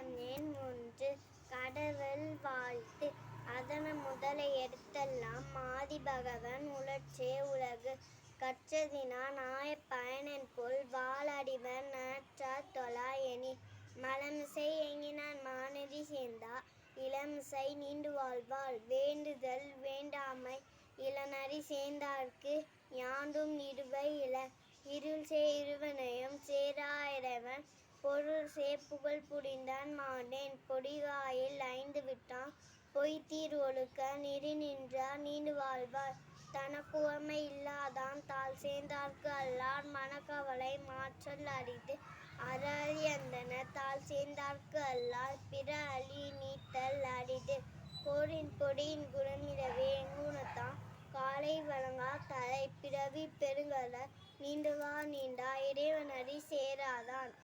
மங்களம் என் ஒன்று கடவுள் வாழ்த்து. அதன முதலை எடுத்தெல்லாம் மாதிபகவன் உளற்றே உலகு. கற்றதினான் ஆயப் பயனன்போல் வாளடிவர் நற்றார் தொழா எனில். மலமிசை எங்கினான் மாநெறி சேர்ந்தா இளமிசை நீண்டு வாழ்வார். வேண்டுதல் வேண்டாமை இளநறி சேர்ந்தார்க்கு யாண்டும் இடுவை இல. இருள்சேர் இருவினையும் சேரா இறைவன் பொருள்சேர் புகழ் புரிந்தான் மாண்டேன். பொடிவாயில் 5 விட்டான் பொய்தீர் ஒழுக்க நெறிநின்றார் நீண்டு வாழ்வார். தனக்குவமை இல்லாதான் தாழ்சேர்ந்தார்க்கு அல்லார் மனக்கவலை மாற்றல் அரிது. அறஅறி அந்தணர் தாழ்சேர்ந்தார்க்கு அல்லால் பிறஅழி நீத்தல் அரிது. கோளின் பொடியின் குணமிலவே எங்குணத்தான் காலை வழங்கா தலை. பிறவிப் பெருங்கடல் நீந்துவார் நீண்டா இறைவனடி சேராதான்